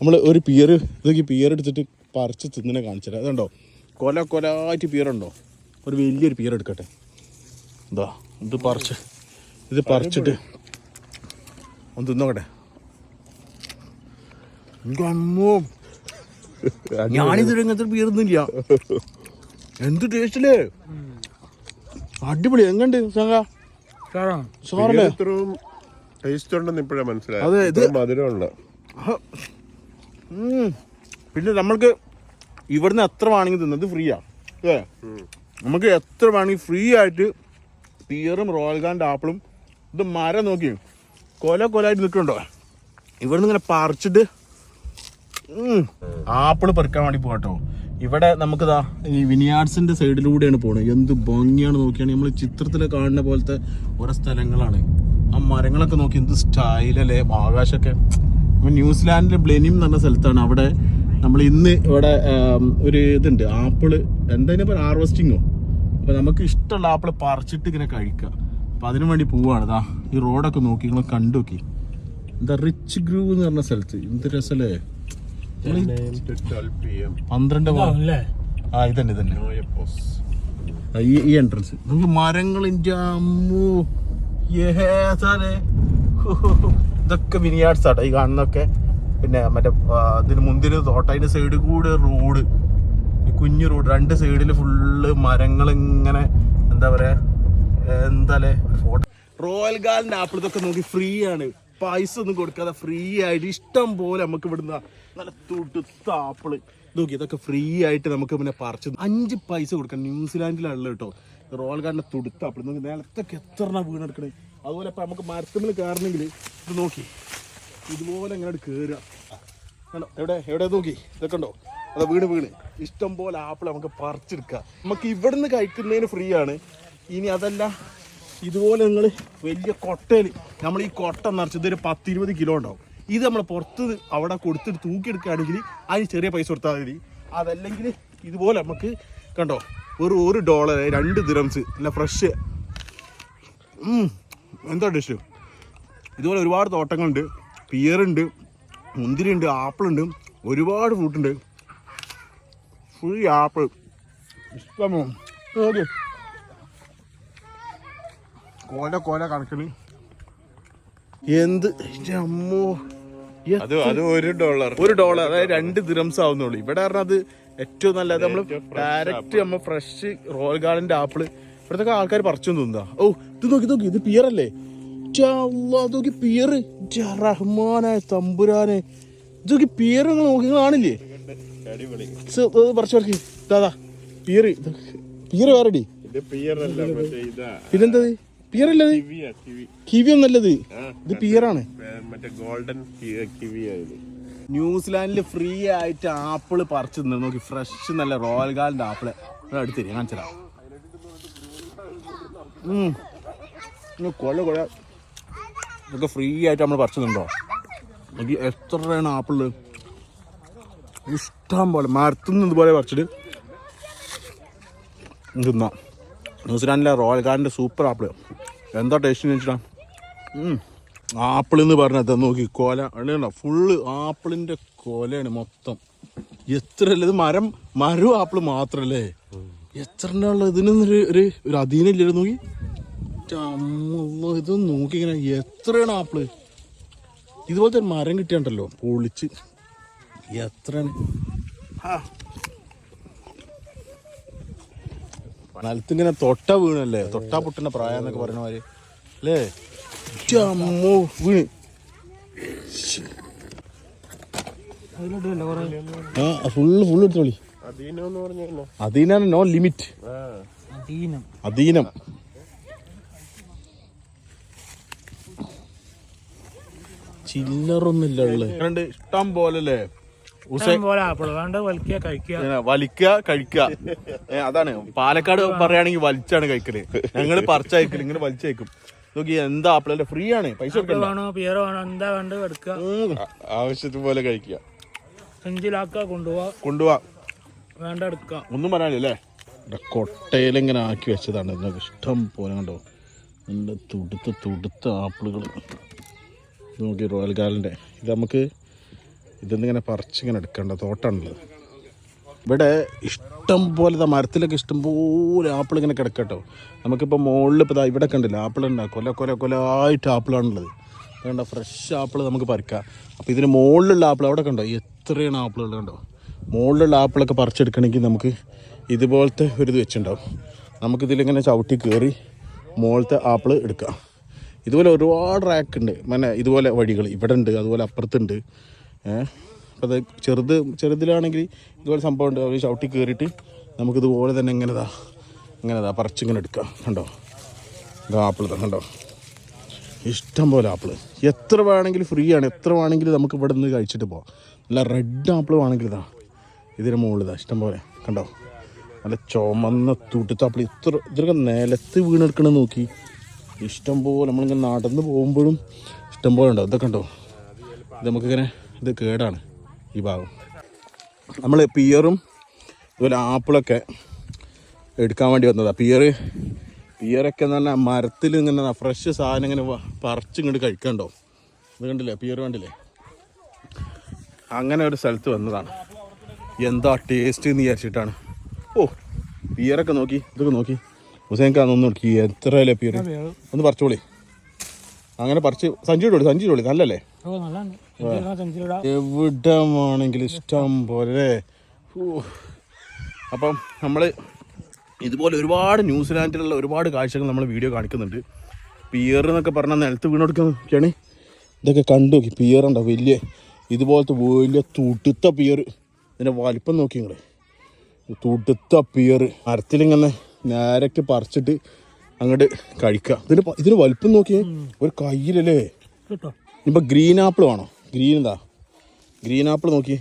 നമ്മൾ ഒരു പിയർ എടുത്തിട്ട് പറിച്ച് തിന്നിനെ കാണിച്ചിട്ട് അതുണ്ടോ കൊലായിട്ട് പിയറുണ്ടോ ഒരു വലിയൊരു പിയർ എടുക്കട്ടെ എന്താ ഇത് പറിച്ചിട്ട് ഒന്ന് തിന്നോക്കട്ടെ അമ്മോ ഞാനിത് ഇങ്ങനത്തെ പിയറൊന്നുമില്ല എന്ത് ടേസ്റ്റല്ലേ അടിപൊളി എങ്ങണ്ട് സാറല്ലേ ടേസ്റ്റ് ഉണ്ടെന്ന് ഇപ്പോഴാ മനസ്സിലായത് മധുരമുണ്ട് പിന്നെ നമ്മൾക്ക് ഇവിടുന്ന് എത്ര വേണമെങ്കിൽ തിന്നത് ഫ്രീയാ അല്ലേ നമുക്ക് എത്ര വേണമെങ്കിൽ ഫ്രീ ആയിട്ട് പിയറും റോയൽ ഗാൻ്റെ ആപ്പിളും ഇത് മരം നോക്കി കൊലായിട്ട് നിൽക്കുന്നുണ്ടോ ഇവിടുന്ന് ഇങ്ങനെ പറിച്ചിട്ട് ആപ്പിള് പെറുക്കാൻ വേണ്ടി പോകട്ടോ ഇവിടെ നമുക്കിതാ ഈ വിനിയാർഡ്സിന്റെ സൈഡിലൂടെയാണ് പോണത് എന്ത് ഭംഗിയാണ് നോക്കിയാണെങ്കിൽ നമ്മൾ ചിത്രത്തിൽ കാണുന്ന പോലത്തെ ഓരോ സ്ഥലങ്ങളാണ് ആ മരങ്ങളൊക്കെ നോക്കി എന്ത് സ്റ്റൈലല്ലേ ആകാശമൊക്കെ ന്യൂസിലാൻഡിലെ ബ്ലെനിം എന്ന് പറഞ്ഞ സ്ഥലത്താണ് അവിടെ നമ്മൾ ഇന്ന് ഇവിടെ ഒരു ഇതുണ്ട് ആപ്പിള് എന്തായാലും പറയുക ഹാർവെസ്റ്റിങ്ങോ അപ്പൊ നമുക്ക് ഇഷ്ടമുള്ള ആപ്പിള് പറിച്ചിട്ട് ഇങ്ങനെ കഴിക്കുക അപ്പൊ അതിനു വേണ്ടി പോവാണ് ഇതാ ഈ റോഡൊക്കെ നോക്കി നിങ്ങൾ കണ്ടു നോക്കി എന്താ റിച്ച് ഗ്രൂവ് എന്ന് പറഞ്ഞ സ്ഥലത്ത് എന്ത് രസല്ലേ 12 ആ ഇതന്നെ ഈ എൻട്രൻസ് നമുക്ക് മരങ്ങളിൻ്റെ അമ്മോ ഇതൊക്കെ വിനിയാർഡ്സ് ആട്ടോ ഈ കാണുന്നൊക്കെ പിന്നെ മറ്റേ ഇതിന് മുന്തിരി തോട്ട അതിന്റെ സൈഡിൽ കൂടെ റോഡ് കുഞ്ഞു റോഡ് രണ്ട് സൈഡിൽ ഫുള്ള് മരങ്ങൾ ഇങ്ങനെ എന്താ പറയാ എന്താലേ ഫോട്ടോ റോയൽ ഗാർഡൻ ആപ്പിൾ ഇതൊക്കെ നോക്കി ഫ്രീ ആണ് പൈസ ഒന്നും കൊടുക്കാതെ ഫ്രീ ആയിട്ട് ഇഷ്ടം പോലെ നമുക്ക് ഇവിടുന്ന് നല്ല തുടുത്ത ആപ്പിള് നോക്കി ഇതൊക്കെ ഫ്രീ ആയിട്ട് നമുക്ക് പിന്നെ പറിച്ച് 5 പൈസ കൊടുക്കാം ന്യൂസിലാൻഡിലുള്ള കേട്ടോ റോയൽ ഗാർഡന്റെ തുടുത്ത ആപ്പിൾ നോക്കി നിലത്തൊക്കെ എത്ര വീണെടുക്കണേ അതുപോലെ ഇപ്പം നമുക്ക് മരത്തുമ്മിൽ കയറണമെങ്കിൽ ഇത് നോക്കി ഇതുപോലെ എങ്ങനെ കയറുക എവിടെ നോക്കി ഇതൊക്കെ ഉണ്ടോ അതാ വീണ് ഇഷ്ടം പോലെ ആപ്പിൾ നമുക്ക് പറിച്ചെടുക്കുക നമുക്ക് ഇവിടുന്ന് കഴിക്കുന്നതിന് ഫ്രീ ആണ് ഇനി അതല്ല ഇതുപോലെ നിങ്ങൾ വലിയ കൊട്ടയിൽ നമ്മൾ ഈ കൊട്ട നിറച്ചത് ഒരു 10-20 കിലോ ഉണ്ടാവും ഇത് നമ്മൾ പുറത്ത് അവിടെ കൊടുത്തിട്ട് തൂക്കിയെടുക്കുകയാണെങ്കിൽ അതിന് ചെറിയ പൈസ കൊടുത്താൽ മതി അതല്ലെങ്കിൽ ഇതുപോലെ നമുക്ക് കണ്ടോ $1 2 ദിറംസ് അല്ല ഫ്രഷ് എന്താ ഡിഷ് ഇതുപോലെ ഒരുപാട് തോട്ടങ്ങളുണ്ട് പിയറുണ്ട് മുന്തിരിയുണ്ട് ആപ്പിളുണ്ട് ഒരുപാട് ഫ്രൂട്ടുണ്ട് ഫുൾ ആപ്പിൾ ഇഷ്ടമോ ഓക്കെ കോല കണക്കിന് എന്ത് അമ്മോ അത് $1 അതായത് 2 ദിറംസ് ആവുന്നുള്ളൂ ഇവിടെ പറഞ്ഞാൽ അത് ഏറ്റവും നല്ലത് നമ്മൾ ഡയറക്റ്റ് നമ്മൾ ഫ്രഷ് റോയൽ ഗാർഡന്റെ ആപ്പിള് ഇവിടത്തൊക്കെ ആൾക്കാർ പറിച്ചു തോന്നുക ഓ ഇത് നോക്കി ഇത് പിയറല്ലേ നോക്കി പിയർ റഹ്മാനെ തമ്പുരാനെ ഇതൊക്കെ പിയർ നിങ്ങൾ നോക്കി കാണില്ലേ പറിച്ചു ദാദാ പിയർ വേറെടി പിന്നെന്താ പിയറല്ലേ കിവി നല്ലത് ഇത് പിയറാണ് ന്യൂസിലാൻഡിൽ ഫ്രീ ആയിട്ട് ആപ്പിള് പറിച്ചു തന്നെ നോക്കി ഫ്രഷ് നല്ല റോയൽ ഗാർഡന്റെ ആപ്പിള് അടുത്ത് കാണിച്ചതാ കൊല ഇതൊക്കെ ഫ്രീ ആയിട്ട് നമ്മൾ പറിച്ചിട്ടുണ്ടോ നോക്കി എത്ര രൂപയാണ് ആപ്പിള് ഇഷ്ടം പോലെ മരത്തുനിന്ന് ഇതുപോലെ പറിച്ചിട്ട് തിന്നാം ന്യൂസിലാൻഡിലെ റോയൽ ഗാർഡന്റെ സൂപ്പർ ആപ്പിള് എന്താ ടേസ്റ്റ് വെച്ചിട്ടാ ആപ്പിൾ എന്ന് പറഞ്ഞത് നോക്കി കൊല അല്ല ഫുള്ള് ആപ്പിളിന്റെ കൊലയാണ് മൊത്തം എത്ര അല്ലേ ഇത് മരവും ആപ്പിള് മാത്രല്ലേ എത്ര ഉള്ള ഇതിനൊന്നും ഒരു അധീനല്ലേ നോക്കി ഇത് നോക്കി ഇങ്ങനെ എത്രയാണ് ആപ്പിള് ഇതുപോലത്തെ ഒരു മരം കിട്ടിയാണ്ടല്ലോ പൊളിച്ച് എത്രയാണ് നിലത്തിങ്ങനെ തൊട്ട വീണല്ലേ തൊട്ടാ പൊട്ടുന്ന പ്രായം എന്നൊക്കെ പറയണമാര് അല്ലേ അമ്മോ വീണ് ഫുള്ള് എടുത്തോളി അധീനാണ് നോ ലിമിറ്റ് അധീനം ചില്ലറൊന്നുമില്ല ഉള്ളത് ഇഷ്ടം പോലെ അല്ലേ വലിക്കുക കഴിക്കുക അതാണ് പാലക്കാട് പറയുകയാണെങ്കിൽ വലിച്ചാണ് കഴിക്കല് ഞങ്ങള് പറിച്ചയക്കല് ഇങ്ങനെ വലിച്ചയക്കും നോക്കി എന്താ ആപ്പിളല്ലേ ഫ്രീ ആണ് പൈസ ആവശ്യത്തിന് പോലെ കഴിക്കുക കൊണ്ടുപോവാ വേണ്ട എടുക്കാം ഒന്നും പറയാനില്ലേ കൊട്ടയിലിങ്ങനെ ആക്കി വെച്ചതാണ് ഇതിനൊക്കെ ഇഷ്ടം പോലെ കണ്ടോ നല്ല തുടുത്ത ആപ്പിളുകൾ നോക്കി റോയൽ ഗാർഡന്റെ ഇത് നമുക്ക് ഇതൊന്നിങ്ങനെ പറിച്ചിങ്ങനെ എടുക്കേണ്ട തോട്ടമാണുള്ളത്. ഇവിടെ ഇഷ്ടം പോലെ മരത്തിലൊക്കെ ഇഷ്ടം പോലെ ആപ്പിൾ ഇങ്ങനെ കിടക്കട്ടോ. നമുക്കിപ്പോൾ മുകളിൽ ഇപ്പോൾ ഇവിടെ കണ്ടില്ല ആപ്പിൾ ഉണ്ടാകും, കൊലായിട്ട് ആപ്പിളാണുള്ളത്. അതുകൊണ്ട് ഫ്രഷ് ആപ്പിൾ നമുക്ക് പറിക്കാം. അപ്പോൾ ഇതിന് മുകളിലുള്ള ആപ്പിൾ അവിടെ കണ്ടോ എത്രയാണ് ആപ്പിളുകൾ കണ്ടോ. മുകളിലുള്ള ആപ്പിളൊക്കെ പറിച്ചെടുക്കണമെങ്കിൽ നമുക്ക് ഇതുപോലത്തെ ഒരു ഇത് വെച്ചിട്ടുണ്ടാവും. നമുക്കിതിലിങ്ങനെ ചവിട്ടി കയറി മുകളിലത്തെ ആപ്പിൾ എടുക്കാം. ഇതുപോലെ ഒരുപാട് റാക്ക് ഉണ്ട്, ഇതുപോലെ വഴികൾ ഇവിടെ ഉണ്ട്, അതുപോലെ അപ്പുറത്തുണ്ട്. അപ്പോൾ അത് ചെറുതിലാണെങ്കിൽ ഇതുപോലെ സംഭവം ഉണ്ട്. അവർ ചവിട്ടി കയറിയിട്ട് നമുക്കിതുപോലെ തന്നെ ഇങ്ങനെതാ പറിച്ചിങ്ങനെ എടുക്കാം. കണ്ടോ ഇതാ ആപ്പിൾ കണ്ടോ, ഇഷ്ടം പോലെ ആപ്പിൾ. എത്ര വേണമെങ്കിലും ഫ്രീ ആണ്, എത്ര വേണമെങ്കിലും നമുക്ക് ഇവിടെ നിന്ന് കഴിച്ചിട്ട് പോകാം. നല്ല റെഡ് ആപ്പിൾ വേണമെങ്കിൽ ഇതാ ഇതിന് മുകളിൽ ഇഷ്ടം പോലെ കണ്ടോ, നല്ല ചുമന്ന തൂട്ടത്താപ്പിൾ. ഇതൊക്കെ നിലത്ത് വീണെടുക്കണമെന്ന് നോക്കി ഇഷ്ടം പോലെ. നമ്മളിങ്ങനെ നടന്ന് പോകുമ്പോഴും ഇഷ്ടം പോലെ ഉണ്ടാവും. ഇതൊക്കെ ഉണ്ടോ, ഇത് നമുക്കിങ്ങനെ ഇത് കേടാണ് ഈ ഭാഗം. നമ്മൾ പിയറും ഇതുപോലെ ആപ്പിളൊക്കെ എടുക്കാൻ വേണ്ടി വന്നതാണ്. പിയറൊക്കെ എന്ന് പറഞ്ഞാൽ മരത്തിൽ ഇങ്ങനെ ഫ്രഷ് സാധനം ഇങ്ങനെ പറിച്ചിങ്ങോട്ട് കഴിക്കണ്ടോ. ഇത് കണ്ടില്ലേ, പിയർ കണ്ടില്ലേ. അങ്ങനെ ഒരു സ്ഥലത്ത് വന്നതാണ്. എന്താ ടേസ്റ്റ് എന്ന് വിചാരിച്ചിട്ടാണ്. പിയറൊക്കെ നോക്കി, ഇതൊക്കെ നോക്കി. ഹുസൈൻക്കാന്ന് നോക്കി എത്ര അല്ലേ പിയർ. ഒന്ന് പറിച്ചോളി, അങ്ങനെ പറിച്ച് സഞ്ചിയിടോളി നല്ലല്ലേ. എവിടെ വേണമെങ്കിലും ഇഷ്ടം പോലെ. അപ്പം നമ്മൾ ഇതുപോലെ ഒരുപാട് ന്യൂസിലാൻഡിലുള്ള ഒരുപാട് കാഴ്ചകൾ നമ്മൾ വീഡിയോ കാണിക്കുന്നുണ്ട്. പിയർ എന്നൊക്കെ പറഞ്ഞാൽ നിലത്ത് വീണെടുക്കുകയാണ്. ഇതൊക്കെ കണ്ടു നോക്കി, പിയറുണ്ടോ വലിയ ഇതുപോലത്തെ വലിയ തുടുത്ത പിയർ. ഇതിൻ്റെ വലിപ്പം നോക്കി നിങ്ങൾ, തുടുത്ത പിയർ മരത്തിലിങ്ങനെ നേരൊക്കെ പറിച്ചിട്ട് അങ്ങോട്ട് കഴിക്കുക. ഇതിന് വലിപ്പം നോക്കിയേ, ഒരു കയ്യിലല്ലേ. ഇപ്പം ഗ്രീൻ ആപ്പിൾ വേണോ, ഗ്രീൻ ആപ്പിൾ നോക്കി,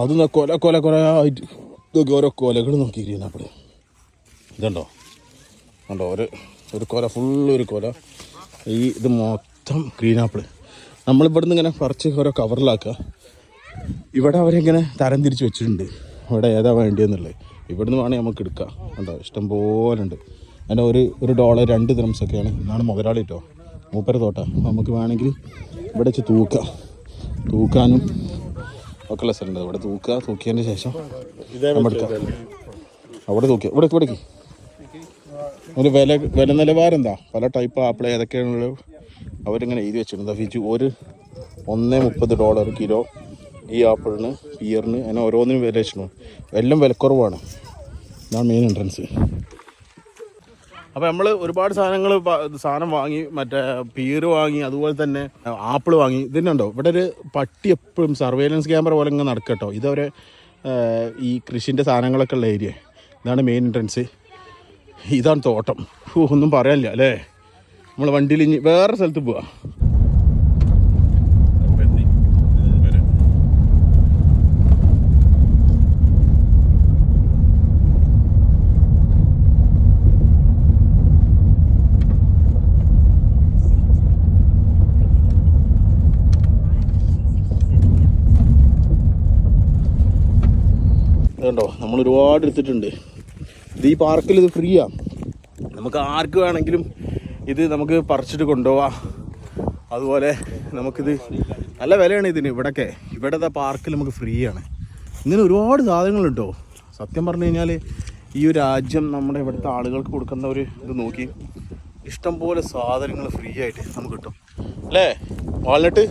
അതും കൊല ആയിട്ട് ഇതൊക്കെ ഓരോ കൊലകൾ നോക്കി. ഗ്രീൻ ആപ്പിൾ ഇതുണ്ടോ ഒരു കൊല, ഫുള്ളൊരു കൊല. ഇത് മൊത്തം ഗ്രീൻ ആപ്പിൾ. നമ്മളിവിടുന്ന് ഇങ്ങനെ പറിച്ച് ഓരോ കവറിലാക്കുക. ഇവിടെ അവരെങ്ങനെ തരം തിരിച്ച് വെച്ചിട്ടുണ്ട്, ഇവിടെ ഏതാ വേണ്ടിയെന്നുള്ളത്. ഇവിടുന്ന് വേണമെങ്കിൽ നമുക്ക് എടുക്കാം. കണ്ടോ ഇഷ്ടം പോലെ ഉണ്ട്. അതിൻ്റെ $1 2 ദിർഹംസൊക്കെയാണ്. ഇതാണ് മുതലാളി കേട്ടോ, മൂപ്പര തോട്ടം. നമുക്ക് വേണമെങ്കിൽ ഇവിടെ വെച്ച് തൂക്കാനും ഒക്കെ ഉള്ള സ്ഥലമുണ്ട്. ഇവിടെ തൂക്കിയതിൻ്റെ ശേഷം എടുക്കാം. അവിടെ ഇവിടേക്ക് ഒരു വില നിലവാരം എന്താ, പല ടൈപ്പ് ആപ്പിൾ ഏതൊക്കെയാണുള്ളത് അവരിങ്ങനെ എഴുതി വെച്ചിട്ടുണ്ട്. ഫിജു $1.30 കിലോ ഈ ആപ്പിളിന്, പിയറിന്, അങ്ങനെ ഓരോന്നിനും വില വെച്ചിട്ടുണ്ട്. എല്ലാം വിലക്കുറവാണ്. ഇതാണ് മെയിൻ എൻട്രൻസ്. അപ്പോൾ നമ്മൾ ഒരുപാട് സാധനം വാങ്ങി, മറ്റേ പിയർ വാങ്ങി, അതുപോലെ തന്നെ ആപ്പിൾ വാങ്ങി. ഇതിനുണ്ടോ ഇവിടെ ഒരു പട്ടി എപ്പോഴും സർവൈലൻസ് ക്യാമറ പോലെ ഇങ്ങനെ നടക്കട്ടോ. ഇതവരെ ഈ കൃഷിൻ്റെ സാധനങ്ങളൊക്കെ ഉള്ള ഏരിയ. ഇതാണ് മെയിൻ എൻട്രൻസ്. ഇതാണ് തോട്ടം. ഒന്നും പറയാനില്ല അല്ലേ. നമ്മൾ വണ്ടിയിൽ ഇനി വേറെ സ്ഥലത്ത് പോവാം. കണ്ടോ നമ്മൾ ഒരുപാട് എടുത്തിട്ടുണ്ട്. ഇത് ഈ പാർക്കിൽ ഇത് ഫ്രീയാണ്. നമുക്ക് ആർക്ക് വേണമെങ്കിലും ഇത് നമുക്ക് പറിച്ചിട്ട് കൊണ്ടുപോവാം. അതുപോലെ നമുക്കിത് നല്ല വിലയാണ് ഇതിന്. ഇവിടത്തെ പാർക്കിൽ നമുക്ക് ഫ്രീ ആണ്. ഇങ്ങനെ ഒരുപാട് സാധനങ്ങളുണ്ടോ. സത്യം പറഞ്ഞു കഴിഞ്ഞാൽ ഈ ഒരു രാജ്യം നമ്മുടെ ഇവിടുത്തെ ആളുകൾക്ക് കൊടുക്കുന്ന ഒരു ഇത് നോക്കി ഇഷ്ടം പോലെ സാധനങ്ങൾ ഫ്രീ ആയിട്ട് നമുക്ക് കിട്ടും അല്ലേ. വാൾനട്ട്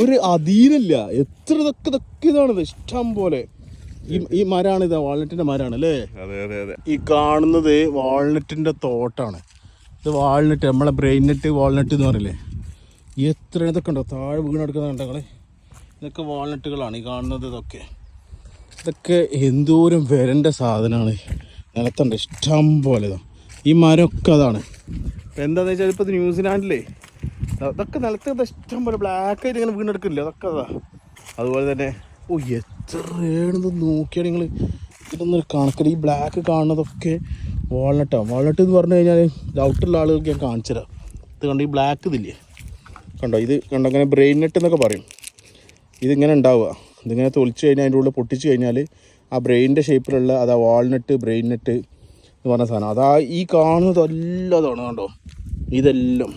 ഒരു അധീനല്ല, എത്ര ഇതൊക്കെ ഇതാണിത് ഇഷ്ടം പോലെ. ഈ മരമാണിത്, വാൾനട്ടിന്റെ മരമാണ് അല്ലേ. ഈ കാണുന്നത് വാൾനട്ടിന്റെ തോട്ടാണ്. ഇത് വാൾനട്ട്, നമ്മളെ ബ്രെയിൻ നട്ട് വാൾനട്ട് എന്ന് പറയില്ലേ. എത്ര ഇതൊക്കെ ഉണ്ടോ താഴെ വീണെടുക്കുന്ന കണ്ടങ്ങളെ. ഇതൊക്കെ വാൾനട്ടുകളാണ് ഈ കാണുന്നത്. ഇതൊക്കെ എന്തോരം വരേണ്ട സാധനമാണ്. നിലത്തുണ്ട് ഇഷ്ടം പോലെ. ഈ മരമൊക്കെ അതാണ്. എന്താണെന്ന് വെച്ചാൽ ഇപ്പോൾ ന്യൂസിലാൻഡിലേ അതൊക്കെ നിലത്ത് ഇഷ്ടം പോലെ ബ്ലാക്കായിട്ട് ഇങ്ങനെ വീണെടുക്കില്ല. അതൊക്കെ അതുപോലെ തന്നെ എത്രയാണെന്ന് നോക്കിയാൽ നിങ്ങൾ ഇതൊന്നും കണക്കില്ല. ഈ ബ്ലാക്ക് കാണുന്നതൊക്കെ വാൾനട്ടാണ്. വാൾനട്ട് എന്ന് പറഞ്ഞു കഴിഞ്ഞാൽ ഡൗട്ടുള്ള ആളുകൾക്ക് ഞാൻ കാണിച്ചു തരാം. ഇത് കണ്ടോ, ഈ ബ്ലാക്ക് ഇതില്ലേ കണ്ടോ, ഇത് കണ്ടോ അങ്ങനെ ബ്രെയിൻ നട്ട് എന്നൊക്കെ പറയും. ഇതിങ്ങനെ ഉണ്ടാവുക, ഇതിങ്ങനെ തൊളിച്ച് കഴിഞ്ഞാൽ അതിൻ്റെ ഉള്ളിൽ പൊട്ടിച്ച് കഴിഞ്ഞാൽ ആ ബ്രെയിനിൻ്റെ ഷേപ്പിലുള്ള അതാ വാൾനട്ട്, ബ്രെയിൻ നട്ട് എന്ന് പറഞ്ഞ സാധനം. അതാ ഈ കാണുന്നതെല്ലാം അതാണ് കണ്ടോ. ഇതെല്ലാം